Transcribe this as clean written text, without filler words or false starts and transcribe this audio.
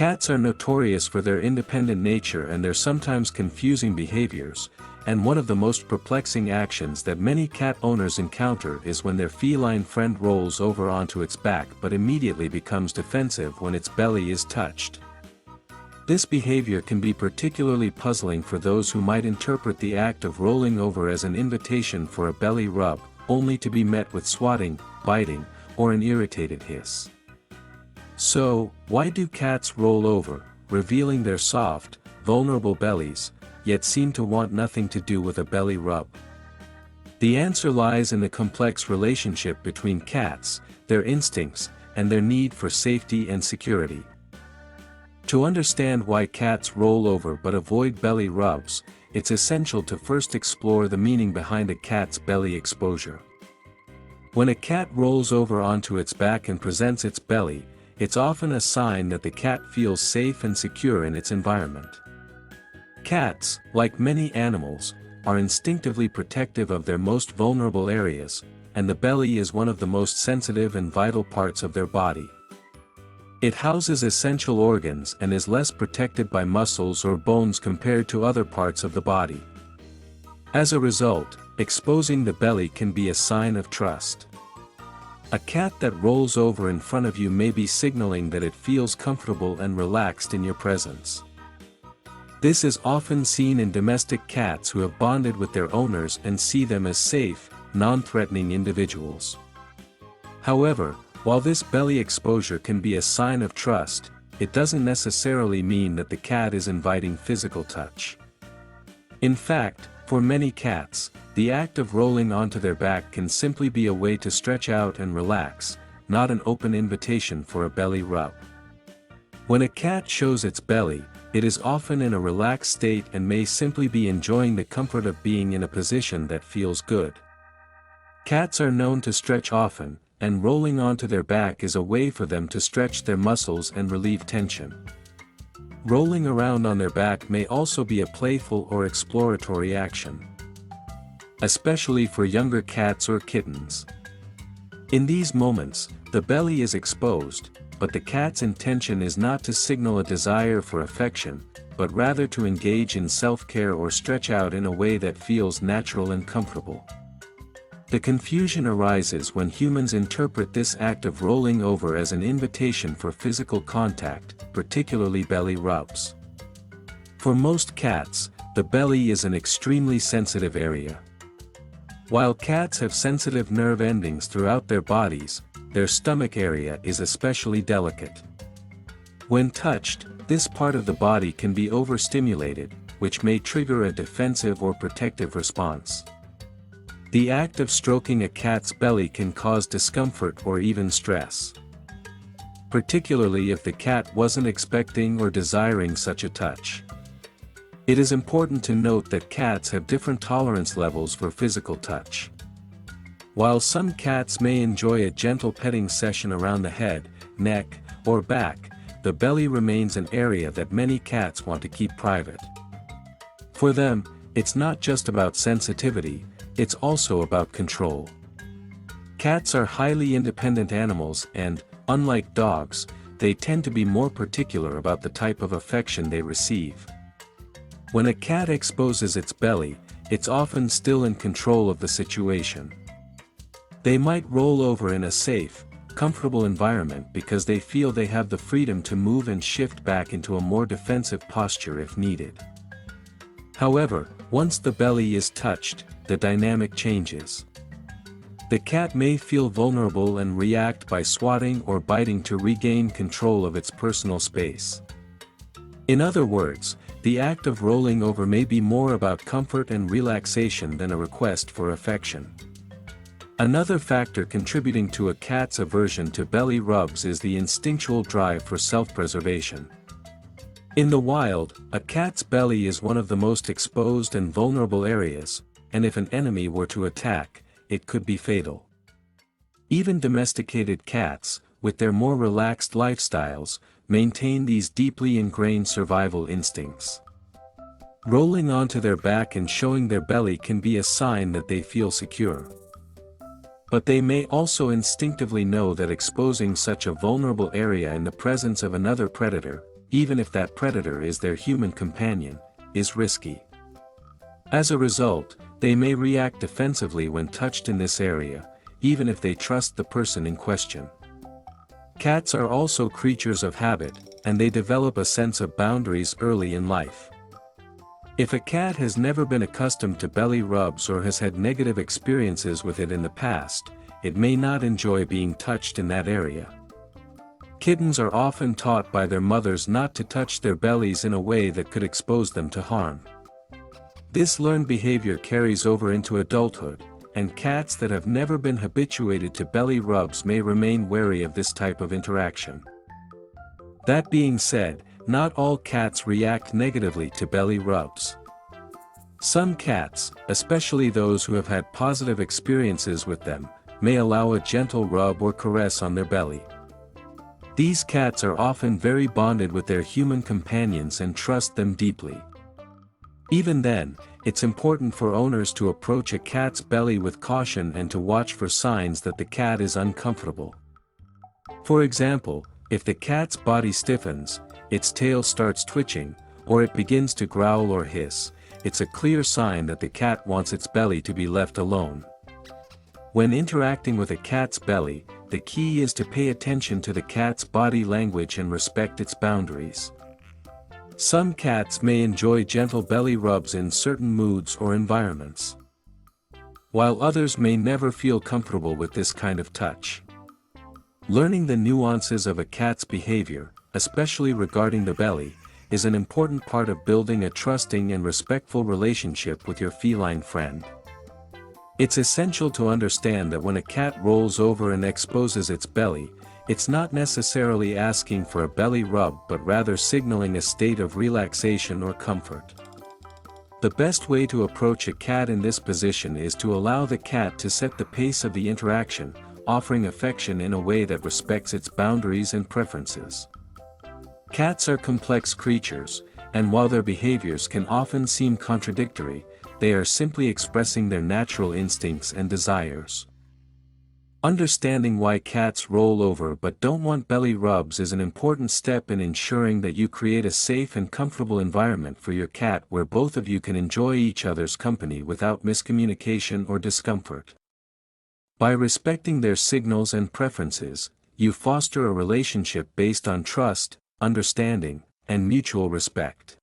Cats are notorious for their independent nature and their sometimes confusing behaviors, and one of the most perplexing actions that many cat owners encounter is when their feline friend rolls over onto its back but immediately becomes defensive when its belly is touched. This behavior can be particularly puzzling for those who might interpret the act of rolling over as an invitation for a belly rub, only to be met with swatting, biting, or an irritated hiss. So, why do cats roll over, revealing their soft, vulnerable bellies, yet seem to want nothing to do with a belly rub? The answer lies in the complex relationship between cats, their instincts, and their need for safety and security. To understand why cats roll over but avoid belly rubs, it's essential to first explore the meaning behind a cat's belly exposure. When a cat rolls over onto its back and presents its belly, it's often a sign that the cat feels safe and secure in its environment. Cats, like many animals, are instinctively protective of their most vulnerable areas, and the belly is one of the most sensitive and vital parts of their body. It houses essential organs and is less protected by muscles or bones compared to other parts of the body. As a result, exposing the belly can be a sign of trust. A cat that rolls over in front of you may be signaling that it feels comfortable and relaxed in your presence. This is often seen in domestic cats who have bonded with their owners and see them as safe, non-threatening individuals. However, while this belly exposure can be a sign of trust, it doesn't necessarily mean that the cat is inviting physical touch. In fact, for many cats, the act of rolling onto their back can simply be a way to stretch out and relax, not an open invitation for a belly rub. When a cat shows its belly, it is often in a relaxed state and may simply be enjoying the comfort of being in a position that feels good. Cats are known to stretch often, and rolling onto their back is a way for them to stretch their muscles and relieve tension. Rolling around on their back may also be a playful or exploratory action, especially for younger cats or kittens. In these moments, the belly is exposed, but the cat's intention is not to signal a desire for affection, but rather to engage in self-care or stretch out in a way that feels natural and comfortable. The confusion arises when humans interpret this act of rolling over as an invitation for physical contact, particularly belly rubs. For most cats, the belly is an extremely sensitive area. While cats have sensitive nerve endings throughout their bodies, their stomach area is especially delicate. When touched, this part of the body can be overstimulated, which may trigger a defensive or protective response. The act of stroking a cat's belly can cause discomfort or even stress, particularly if the cat wasn't expecting or desiring such a touch. It is important to note that cats have different tolerance levels for physical touch. While some cats may enjoy a gentle petting session around the head, neck, or back, the belly remains an area that many cats want to keep private. For them, it's not just about sensitivity, it's also about control. Cats are highly independent animals and, unlike dogs, they tend to be more particular about the type of affection they receive. When a cat exposes its belly, it's often still in control of the situation. They might roll over in a safe, comfortable environment because they feel they have the freedom to move and shift back into a more defensive posture if needed. However, once the belly is touched, the dynamic changes. The cat may feel vulnerable and react by swatting or biting to regain control of its personal space. In other words, the act of rolling over may be more about comfort and relaxation than a request for affection. Another factor contributing to a cat's aversion to belly rubs is the instinctual drive for self-preservation. In the wild, a cat's belly is one of the most exposed and vulnerable areas, and if an enemy were to attack, it could be fatal. Even domesticated cats, with their more relaxed lifestyles, maintain these deeply ingrained survival instincts. Rolling onto their back and showing their belly can be a sign that they feel secure. But they may also instinctively know that exposing such a vulnerable area in the presence of another predator, even if that predator is their human companion, is risky. As a result, they may react defensively when touched in this area, even if they trust the person in question. Cats are also creatures of habit, and they develop a sense of boundaries early in life. If a cat has never been accustomed to belly rubs or has had negative experiences with it in the past, it may not enjoy being touched in that area. Kittens are often taught by their mothers not to touch their bellies in a way that could expose them to harm. This learned behavior carries over into adulthood, and cats that have never been habituated to belly rubs may remain wary of this type of interaction. That being said, not all cats react negatively to belly rubs. Some cats, especially those who have had positive experiences with them, may allow a gentle rub or caress on their belly. These cats are often very bonded with their human companions and trust them deeply. Even then, it's important for owners to approach a cat's belly with caution and to watch for signs that the cat is uncomfortable. For example, if the cat's body stiffens, its tail starts twitching, or it begins to growl or hiss, it's a clear sign that the cat wants its belly to be left alone. When interacting with a cat's belly, the key is to pay attention to the cat's body language and respect its boundaries. Some cats may enjoy gentle belly rubs in certain moods or environments, while others may never feel comfortable with this kind of touch. Learning the nuances of a cat's behavior, especially regarding the belly, is an important part of building a trusting and respectful relationship with your feline friend. It's essential to understand that when a cat rolls over and exposes its belly, it's not necessarily asking for a belly rub but rather signaling a state of relaxation or comfort. The best way to approach a cat in this position is to allow the cat to set the pace of the interaction, offering affection in a way that respects its boundaries and preferences. Cats are complex creatures, and while their behaviors can often seem contradictory, they are simply expressing their natural instincts and desires. Understanding why cats roll over but don't want belly rubs is an important step in ensuring that you create a safe and comfortable environment for your cat where both of you can enjoy each other's company without miscommunication or discomfort. By respecting their signals and preferences, you foster a relationship based on trust, understanding, and mutual respect.